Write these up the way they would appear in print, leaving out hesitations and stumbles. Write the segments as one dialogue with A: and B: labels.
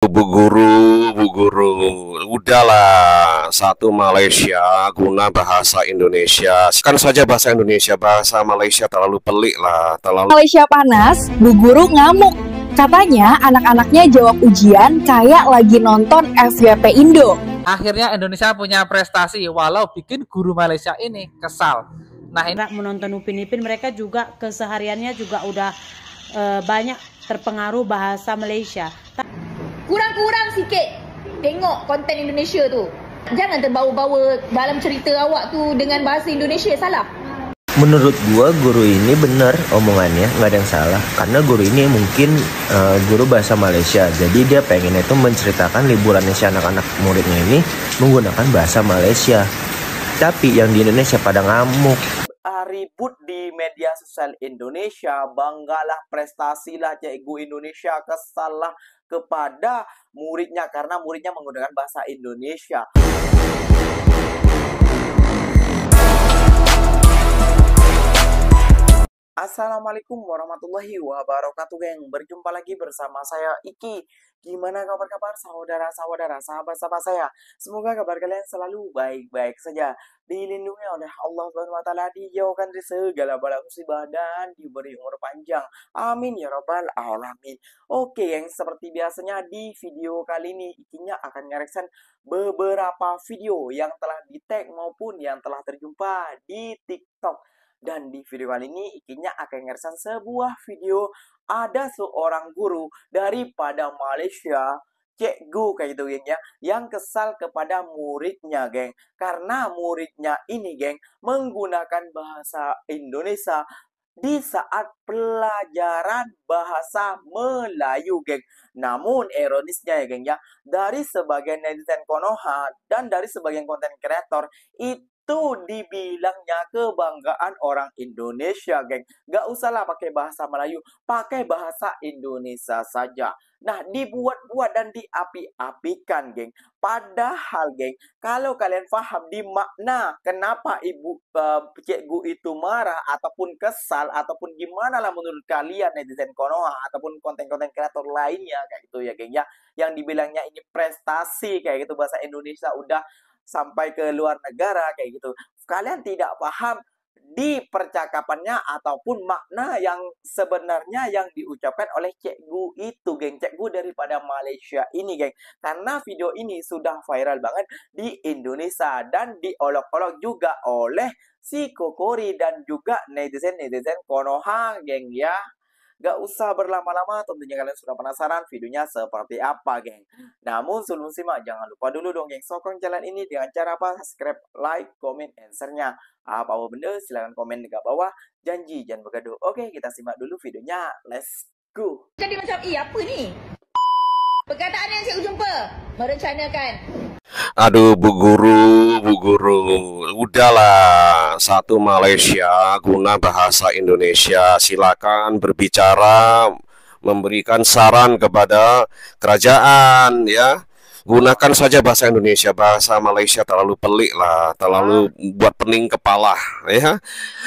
A: Bu Guru, udahlah satu Malaysia guna bahasa Indonesia. Kan saja bahasa Indonesia, bahasa Malaysia terlalu pelik lah, terlalu.
B: Malaysia panas, Bu Guru ngamuk. Katanya anak-anaknya jawab ujian kayak lagi nonton FYP Indo.
C: Akhirnya Indonesia punya prestasi walau bikin guru Malaysia ini kesal. Nah, ini
D: menonton Upin Ipin, mereka juga kesehariannya juga udah banyak terpengaruh bahasa Malaysia.
E: Kurang-kurang sikit tengok konten Indonesia tu. Jangan terbawa-bawa dalam cerita awak tu dengan bahasa Indonesia, salah.
F: Menurut gua guru ini benar omongannya, nggak ada yang salah. Karena guru ini mungkin guru bahasa Malaysia. Jadi dia pengen itu menceritakan liburannya si anak-anak muridnya ini menggunakan bahasa Malaysia. Tapi yang di Indonesia pada ngamuk.
G: Ribut di media sosial Indonesia, banggalah, prestasilah cikgu Indonesia, kesalah kepada muridnya karena muridnya menggunakan bahasa Indonesia. Assalamualaikum warahmatullahi wabarakatuh, geng. Berjumpa lagi bersama saya Iki. Gimana kabar-kabar saudara-saudara, sahabat-sahabat saya? Semoga kabar kalian selalu baik-baik saja, dilindungi oleh Allah SWT, dijauhkan dari segala bala musibah dan diberi umur panjang. Amin ya rabbal alamin. Oke, yang seperti biasanya di video kali ini Ikinya akan ngereksen beberapa video yang telah di-tag maupun yang telah terjumpa di TikTok. Dan di video kali ini Ikinya akan ngereksen sebuah video ada seorang guru daripada Malaysia, cikgu kayak gitu, geng ya, yang kesal kepada muridnya, geng, karena muridnya ini, geng, menggunakan bahasa Indonesia di saat pelajaran bahasa Melayu, geng. Namun ironisnya ya, geng ya, dari sebagian netizen Konoha dan dari sebagian konten kreator itu dibilangnya kebanggaan orang Indonesia, geng. Gak usahlah pakai bahasa Melayu, pakai bahasa Indonesia saja. Nah, dibuat-buat dan diapi-apikan, geng. Padahal, geng, kalau kalian paham di makna kenapa cikgu itu marah ataupun kesal ataupun gimana lah menurut kalian netizen Konoha ataupun konten-konten kreator lainnya kayak gitu ya, geng ya, yang dibilangnya ini prestasi kayak gitu bahasa Indonesia udah sampai ke luar negara kayak gitu. Kalian tidak paham di percakapannya ataupun makna yang sebenarnya yang diucapkan oleh cikgu itu, geng, cikgu daripada Malaysia ini, geng. Karena video ini sudah viral banget di Indonesia dan diolok-olok juga oleh si Kokori dan juga netizen-netizen Konoha, geng ya. Gak usah berlama-lama, tentunya kalian sudah penasaran videonya seperti apa, geng. Namun sebelum simak, jangan lupa dulu dong, geng, sokong channel ini dengan cara apa? Subscribe, like, comment, and share-nya. Apa-apa benda, silahkan komen di bawah. Janji, jangan bergaduh. Oke, kita simak dulu videonya. Let's go.
E: Jadi macam, apa ni? Perkataan yang cikgu jumpa merencanakan.
A: Aduh, Bu Guru, udahlah satu Malaysia guna bahasa Indonesia. Silakan berbicara, memberikan saran kepada kerajaan, ya. Gunakan saja bahasa Indonesia, bahasa Malaysia terlalu pelik lah, terlalu buat pening kepala, ya.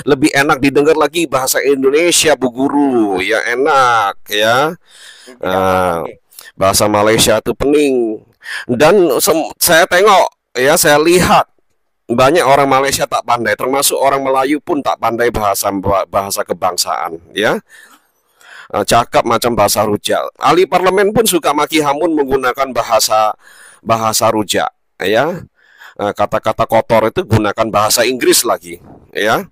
A: Lebih enak didengar lagi bahasa Indonesia, Bu Guru, ya enak, ya. Bahasa Malaysia itu pening. Dan saya tengok, ya, saya lihat banyak orang Malaysia tak pandai, termasuk orang Melayu pun tak pandai bahasa kebangsaan, ya. Cakap macam bahasa rujak. Ahli parlemen pun suka maki hamun menggunakan bahasa rujak, ya. Kata-kata kotor itu gunakan bahasa Inggris lagi, ya.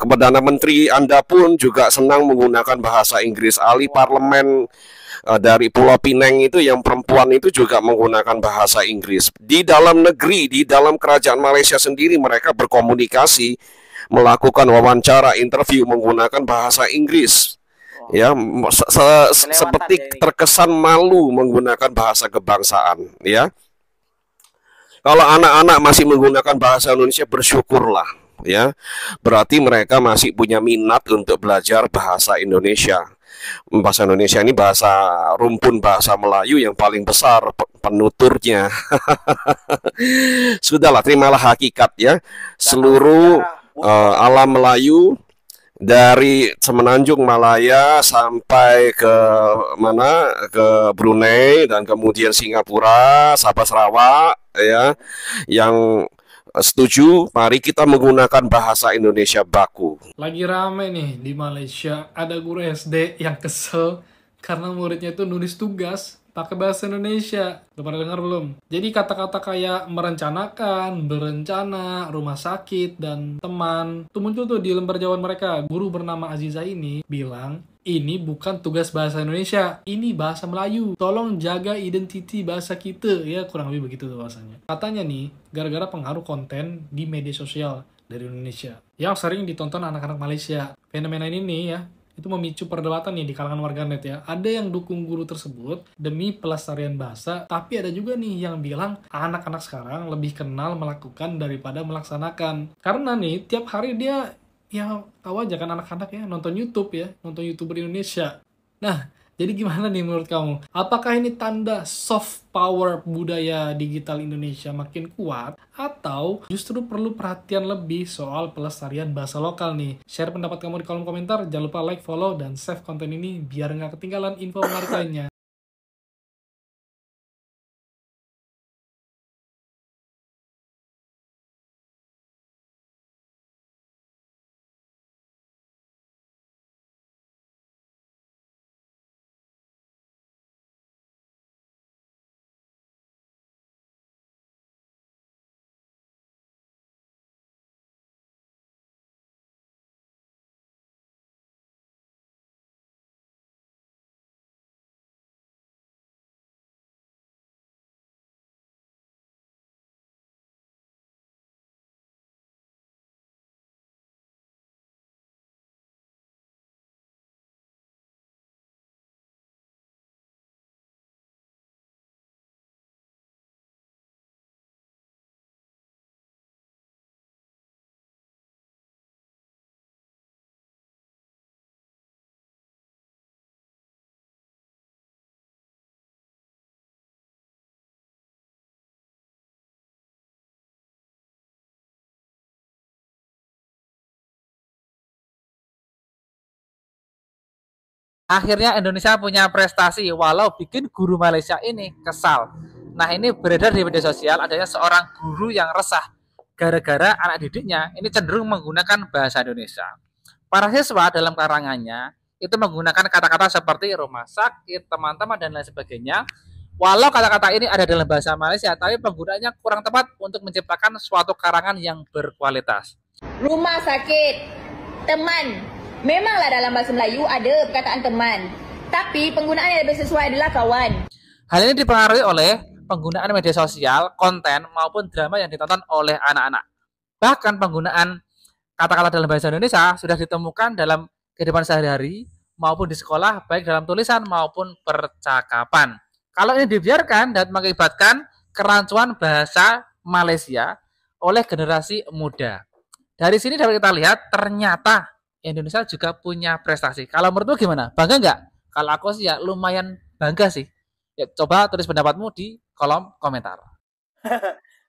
A: Perdana Menteri Anda pun juga senang menggunakan bahasa Inggris. Ahli parlemen dari Pulau Pinang itu yang perempuan itu juga menggunakan bahasa Inggris. Di dalam negeri, di dalam kerajaan Malaysia sendiri mereka berkomunikasi, melakukan wawancara, interview menggunakan bahasa Inggris. Ya, seperti terkesan malu menggunakan bahasa kebangsaan, ya. Kalau anak-anak masih menggunakan bahasa Indonesia, bersyukurlah, ya. Berarti mereka masih punya minat untuk belajar bahasa Indonesia. Bahasa Indonesia ini bahasa rumpun bahasa Melayu yang paling besar penuturnya. Sudahlah, terimalah hakikat, ya. Seluruh alam Melayu dari Semenanjung Malaya sampai ke mana, ke Brunei dan kemudian Singapura, Sabah, Sarawak, ya, yang setuju, mari kita menggunakan bahasa Indonesia baku.
H: Lagi rame nih di Malaysia, ada guru SD yang kesel karena muridnya itu nulis tugas pakai bahasa Indonesia. Udah pada dengar belum? Jadi kata-kata kayak merencanakan, berencana, rumah sakit, dan teman tuh muncul tuh di lembar jawaban mereka. Guru bernama Aziza ini bilang, ini bukan tugas bahasa Indonesia, ini bahasa Melayu. Tolong jaga identiti bahasa kita. Ya, kurang lebih begitu tuh bahasanya. Katanya nih, gara-gara pengaruh konten di media sosial dari Indonesia yang sering ditonton anak-anak Malaysia. Fenomena ini nih ya, itu memicu perdebatan nih di kalangan warganet ya. Ada yang dukung guru tersebut demi pelestarian bahasa, tapi ada juga nih yang bilang anak-anak sekarang lebih kenal melakukan daripada melaksanakan. Karena nih tiap hari dia, ya tahu aja kan anak-anak ya, nonton YouTube ya, nonton YouTuber Indonesia. Nah, jadi gimana nih menurut kamu? Apakah ini tanda soft power budaya digital Indonesia makin kuat? Atau justru perlu perhatian lebih soal pelestarian bahasa lokal nih? Share pendapat kamu di kolom komentar. Jangan lupa like, follow, dan save konten ini biar nggak ketinggalan info menarik lainnya.
C: Akhirnya Indonesia punya prestasi walau bikin guru Malaysia ini kesal. Nah, ini beredar di media sosial adanya seorang guru yang resah gara-gara anak didiknya ini cenderung menggunakan bahasa Indonesia. Para siswa dalam karangannya itu menggunakan kata-kata seperti rumah sakit, teman-teman, dan lain sebagainya. Walau kata-kata ini ada dalam bahasa Malaysia, tapi penggunaannya kurang tepat untuk menciptakan suatu karangan yang berkualitas.
E: Rumah sakit, teman. Memanglah dalam bahasa Melayu ada perkataan teman. Tapi penggunaan yang lebih sesuai adalah kawan.
C: Hal ini dipengaruhi oleh penggunaan media sosial, konten, maupun drama yang ditonton oleh anak-anak. Bahkan penggunaan kata-kata dalam bahasa Indonesia sudah ditemukan dalam kehidupan sehari-hari maupun di sekolah, baik dalam tulisan maupun percakapan. Kalau ini dibiarkan dan mengakibatkan kerancuan bahasa Malaysia oleh generasi muda. Dari sini dapat kita lihat ternyata Indonesia juga punya prestasi. Kalau menurutmu gimana? Bangga nggak? Kalau aku sih ya lumayan bangga sih. Ya, coba tulis pendapatmu di kolom komentar.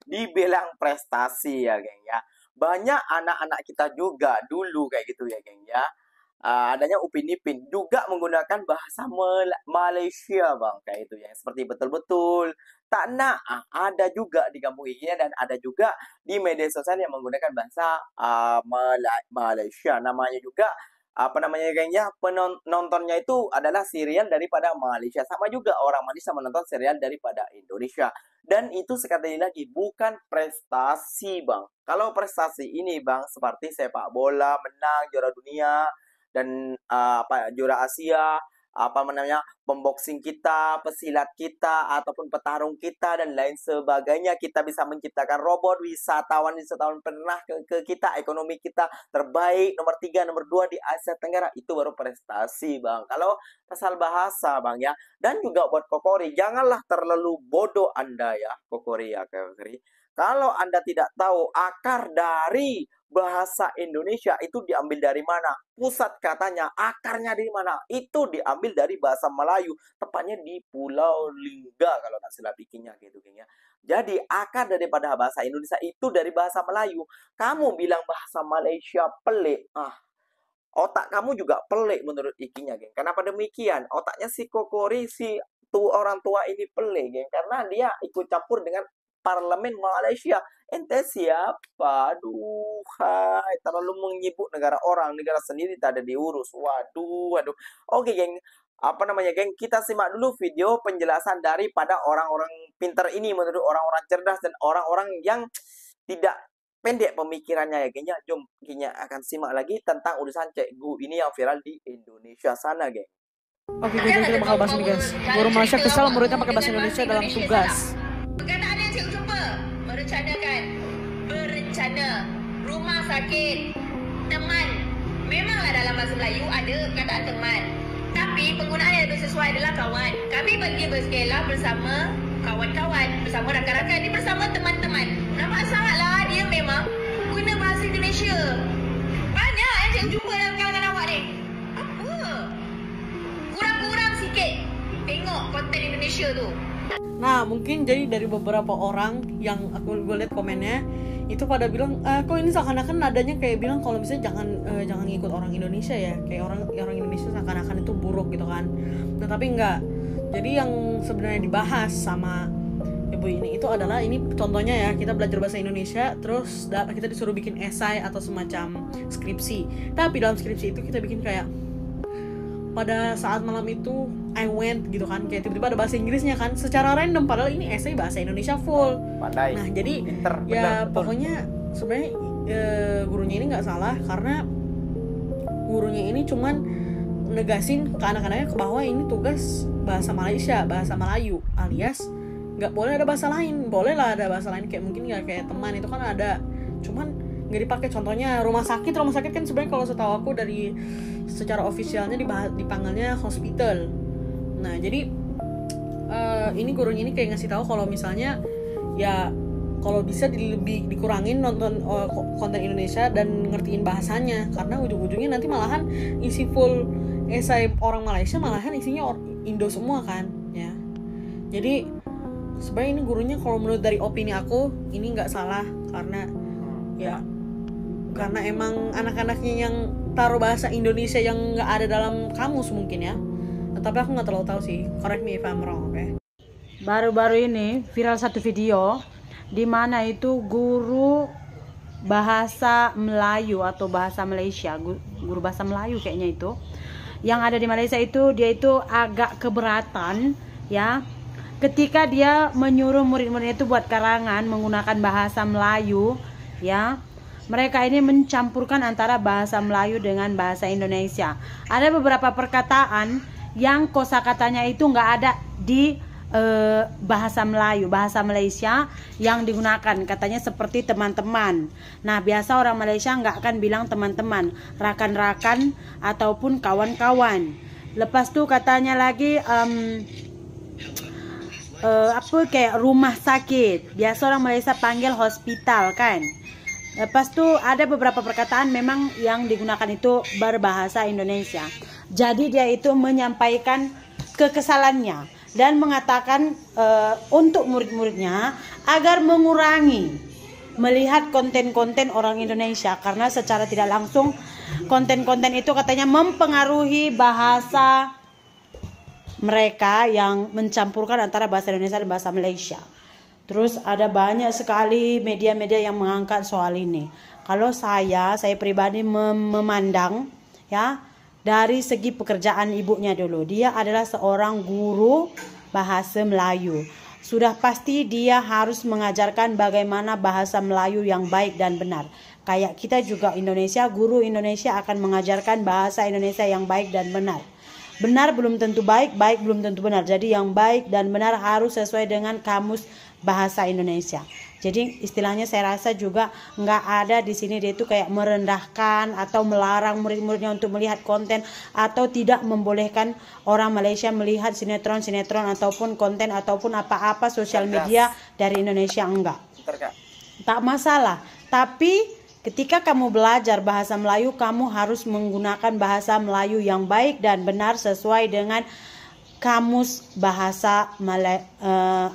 G: Dibilang prestasi ya, geng ya. Banyak anak-anak kita juga dulu kayak gitu ya, geng ya. Adanya Upin Ipin juga menggunakan bahasa Malaysia bang, kayak itu ya, seperti betul-betul tak nak. Ada juga di kampung ini dan ada juga di media sosial yang menggunakan bahasa Malaysia. Namanya juga apa namanya gengnya, penontonnya itu adalah serial daripada Malaysia, sama juga orang Malaysia menonton serial daripada Indonesia. Dan itu sekali lagi bukan prestasi bang. Kalau prestasi ini bang seperti sepak bola menang juara dunia dan juara Asia, apa namanya, pemboxing kita, pesilat kita, ataupun petarung kita dan lain sebagainya, kita bisa menciptakan robot, wisatawan pernah ke kita, ekonomi kita terbaik nomor 3, nomor 2 di Asia Tenggara, itu baru prestasi bang. Kalau pasal bahasa bang ya, dan juga buat Kokori, janganlah terlalu bodoh anda ya, Kokori ya, Kokori. Kalau anda tidak tahu akar dari bahasa Indonesia itu diambil dari mana, pusat katanya, akarnya dari mana, itu diambil dari bahasa Melayu, tepatnya di Pulau Lingga kalau nggak salah bikinnya gitu ya. Jadi akar daripada bahasa Indonesia itu dari bahasa Melayu. Kamu bilang bahasa Malaysia pelik, otak kamu juga pelik menurut Ikinya, geng. Kenapa demikian? Otaknya si Kokori, si orang tua ini pelik, geng. Karena dia ikut campur dengan parlemen Malaysia. Ente siapa? Aduh, hai, terlalu menyibuk negara orang, negara sendiri tak ada diurus. Waduh, waduh. Oke, geng. Apa namanya, geng? Kita simak dulu video penjelasan daripada orang-orang pintar ini menurut orang-orang cerdas dan orang-orang yang tidak pendek pemikirannya, ya, geng. Jom kita akan simak lagi tentang urusan cikgu ini yang viral di Indonesia sana, geng.
I: Oke, guys, kita bakal bahas ini, guys. Guru Malaysia kesal muridnya pakai bahasa Indonesia dalam tugas.
E: Perkataan yang cikgu jumpa berencana rumah sakit, teman. Memanglah dalam bahasa Melayu ada perkataan teman, tapi penggunaan yang lebih sesuai adalah kawan. Kami pergi bersekolah bersama kawan-kawan, bersama rakan-rakan, ini bersama teman-teman. Nampak sangatlah dia memang guna bahasa Indonesia. Banyak yang cikgu jumpa dalam kalangan awak ni. Apa? Kurang-kurang sikit tengok konten Indonesia tu.
I: Nah, mungkin jadi dari beberapa orang yang gue lihat komennya itu pada bilang, kok ini seakan-akan nadanya kayak bilang kalau misalnya jangan ngikut orang Indonesia ya, kayak orang Indonesia seakan-akan itu buruk gitu kan. Nah, tapi enggak. Jadi yang sebenarnya dibahas sama ibu ini itu adalah, ini contohnya ya, kita belajar bahasa Indonesia terus kita disuruh bikin esai atau semacam skripsi. Tapi dalam skripsi itu kita bikin kayak, pada saat malam itu I went gitu kan, kayak tiba-tiba ada bahasa Inggrisnya kan secara random, padahal ini esai bahasa Indonesia full.
G: Pandai.
I: Nah, jadi
G: pinter,
I: ya
G: bener,
I: pokoknya sebenarnya gurunya ini nggak salah, karena gurunya ini cuman negasin ke anak-anaknya ke bahwa ini tugas bahasa Malaysia, bahasa Melayu, alias nggak boleh ada bahasa lain. Boleh lah ada bahasa lain, kayak mungkin nggak kayak teman itu kan ada, cuman nggak dipakai. Contohnya rumah sakit kan sebenarnya kalau setahu aku dari secara ofisialnya dipanggilnya hospital. Nah, jadi ini gurunya ini kayak ngasih tahu kalau misalnya ya kalau bisa lebih dikurangin nonton konten Indonesia dan ngertiin bahasanya, karena ujung-ujungnya nanti malahan isi full esai orang Malaysia malahan isinya Indo semua kan ya. Jadi sebenarnya ini gurunya kalau menurut dari opini aku ini nggak salah, karena ya karena emang anak-anaknya yang taruh bahasa Indonesia yang nggak ada dalam kamus mungkin ya. Nah, tapi aku nggak terlalu tahu sih, correct me if I'm wrong, oke?
D: Baru-baru ini viral satu video di mana itu guru bahasa Melayu atau bahasa Malaysia, guru bahasa Melayu kayaknya itu, yang ada di Malaysia itu, dia itu agak keberatan ya ketika dia menyuruh murid-muridnya itu buat karangan menggunakan bahasa Melayu ya. Mereka ini mencampurkan antara bahasa Melayu dengan bahasa Indonesia. Ada beberapa perkataan yang kosakatanya itu nggak ada di bahasa Melayu, bahasa Malaysia yang digunakan. Katanya seperti teman-teman. Nah, biasa orang Malaysia nggak akan bilang teman-teman, rakan-rakan ataupun kawan-kawan. Lepas tuh katanya lagi apa kayak rumah sakit. Biasa orang Malaysia panggil hospital kan. Lepas tuh ada beberapa perkataan memang yang digunakan itu berbahasa Indonesia. Jadi dia itu menyampaikan kekesalannya dan mengatakan untuk murid-muridnya agar mengurangi melihat konten-konten orang Indonesia, karena secara tidak langsung konten-konten itu katanya mempengaruhi bahasa mereka yang mencampurkan antara bahasa Indonesia dan bahasa Malaysia. Terus ada banyak sekali media-media yang mengangkat soal ini. Kalau saya pribadi memandang ya dari segi pekerjaan ibunya dulu. Dia adalah seorang guru bahasa Melayu. Sudah pasti dia harus mengajarkan bagaimana bahasa Melayu yang baik dan benar. Kayak kita juga Indonesia, guru Indonesia akan mengajarkan bahasa Indonesia yang baik dan benar. Benar belum tentu baik, baik belum tentu benar. Jadi yang baik dan benar harus sesuai dengan kamus bahasa Indonesia. Jadi istilahnya saya rasa juga nggak ada di sini dia itu kayak merendahkan atau melarang murid-muridnya untuk melihat konten atau tidak membolehkan orang Malaysia melihat sinetron-sinetron ataupun konten ataupun apa-apa sosial media dari Indonesia, enggak. Tak masalah. Tapi ketika kamu belajar bahasa Melayu, kamu harus menggunakan bahasa Melayu yang baik dan benar sesuai dengan kamus bahasa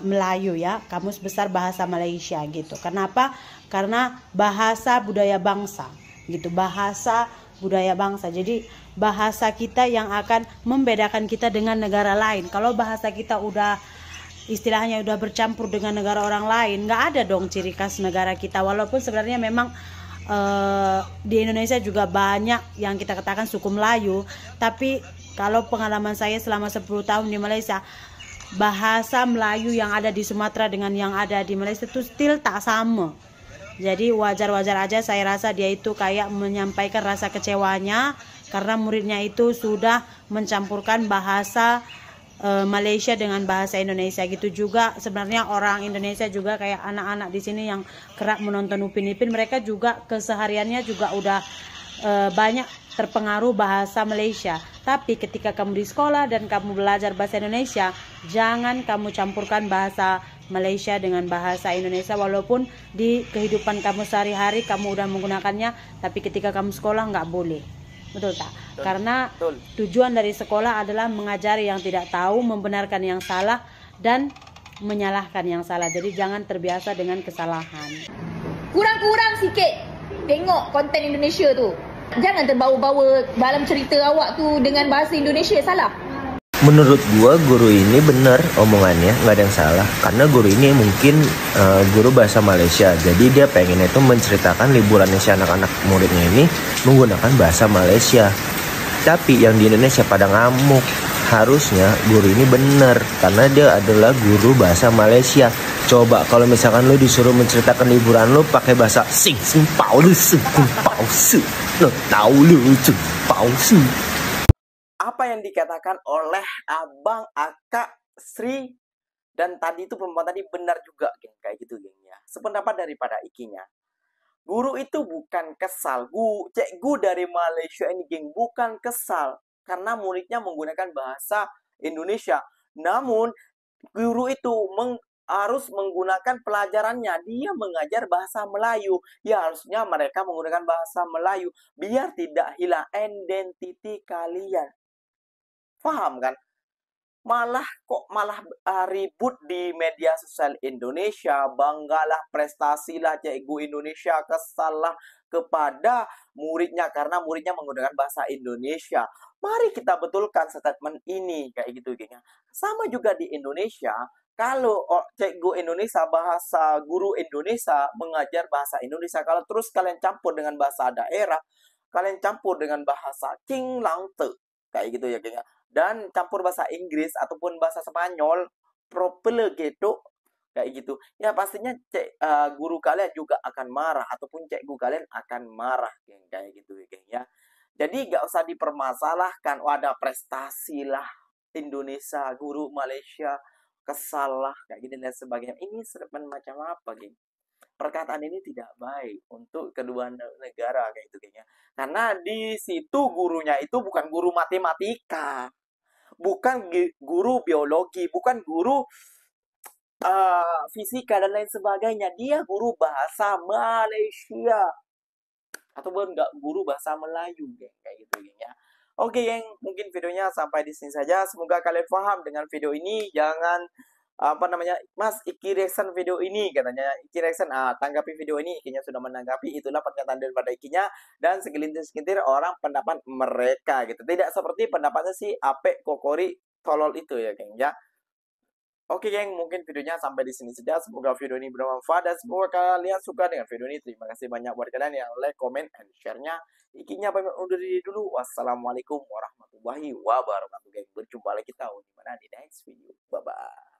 D: Melayu ya, kamus besar bahasa Malaysia gitu. Kenapa? Karena bahasa budaya bangsa gitu, bahasa budaya bangsa. Jadi bahasa kita yang akan membedakan kita dengan negara lain. Kalau bahasa kita udah istilahnya udah bercampur dengan negara orang lain, nggak ada dong ciri khas negara kita. Walaupun sebenarnya memang di Indonesia juga banyak yang kita katakan suku Melayu, tapi kalau pengalaman saya selama 10 tahun di Malaysia, bahasa Melayu yang ada di Sumatera dengan yang ada di Malaysia itu still tak sama. Jadi wajar-wajar aja saya rasa dia itu kayak menyampaikan rasa kecewanya karena muridnya itu sudah mencampurkan bahasa Malaysia dengan bahasa Indonesia. Gitu juga sebenarnya orang Indonesia juga kayak anak-anak di sini yang kerap menonton Upin Ipin, mereka juga kesehariannya juga udah banyak terpengaruh bahasa Malaysia. Tapi ketika kamu di sekolah dan kamu belajar bahasa Indonesia, jangan kamu campurkan bahasa Malaysia dengan bahasa Indonesia. Walaupun di kehidupan kamu sehari-hari kamu udah menggunakannya, tapi ketika kamu sekolah nggak boleh. Betul tak? Karena tujuan dari sekolah adalah mengajari yang tidak tahu, membenarkan yang salah, dan menyalahkan yang salah. Jadi jangan terbiasa dengan kesalahan.
E: Kurang-kurang sikit tengok konten Indonesia tu. Jangan terbawa-bawa dalam cerita awak tu dengan bahasa Indonesia salah.
F: Menurut gua guru ini bener omongannya, nggak ada yang salah. Karena guru ini mungkin guru bahasa Malaysia, jadi dia pengen itu menceritakan liburannya si anak-anak muridnya ini menggunakan bahasa Malaysia. Tapi yang di Indonesia pada ngamuk. Harusnya guru ini bener karena dia adalah guru bahasa Malaysia. Coba kalau misalkan lu disuruh menceritakan liburan lu pakai bahasa sing pao lu lo tahu lu pao su.
G: Apa yang dikatakan oleh Abang Aka Sri dan tadi itu perempuan tadi benar juga, geng, kayak gitu, geng ya. Sependapat daripada ikinya. Guru itu bukan kesal. Cikgu dari Malaysia ini, geng, bukan kesal karena muridnya menggunakan bahasa Indonesia. Namun guru itu harus menggunakan pelajarannya. Dia mengajar bahasa Melayu. Ya harusnya mereka menggunakan bahasa Melayu biar tidak hilang identiti kalian. Paham kan? Malah ribut di media sosial Indonesia, banggalah prestasilah cikgu Indonesia, kesalah kepada muridnya karena muridnya menggunakan bahasa Indonesia. Mari kita betulkan statement ini kayak gitu gengnya. Sama juga di Indonesia, kalau cikgu Indonesia, bahasa guru Indonesia mengajar bahasa Indonesia, kalau terus kalian campur dengan bahasa daerah, kalian campur dengan bahasa King Langte kayak gitu ya gengnya. Dan campur bahasa Inggris ataupun bahasa Spanyol proper gitu kayak gitu ya, pastinya guru kalian juga akan marah ataupun cikgu kalian akan marah, geng, kayak gitu ya geng ya. Jadi nggak usah dipermasalahkan, ada prestasi lah Indonesia, guru Malaysia kesal lah kayak gitu dan sebagainya. Ini statement macam apa, geng? Perkataan ini tidak baik untuk kedua negara kayak gitu geng ya. Karena di situ gurunya itu bukan guru matematika, bukan guru biologi, bukan guru fisika dan lain sebagainya. Dia guru bahasa Malaysia ataupun enggak guru bahasa Melayu, geng, kayak gitu geng ya. Oke geng, mungkin videonya sampai di sini saja. Semoga kalian paham dengan video ini. Jangan Mas Iki reaction video ini katanya. Iki reaction tanggapi video ini. Ikinya sudah menanggapi. Itulah pernyataan daripada Ikinya dan segelintir-segelintir orang pendapat mereka gitu. Tidak seperti pendapatnya si Ape Kokori tolol itu ya geng ya. Oke geng, mungkin videonya sampai di sini saja. Semoga video ini bermanfaat dan semoga kalian suka dengan video ini. Terima kasih banyak buat kalian yang like, comment, and share-nya. Ikinya pamit undur diri dulu. Wassalamualaikum warahmatullahi wabarakatuh geng. Berjumpa lagi kita di next video. Bye bye.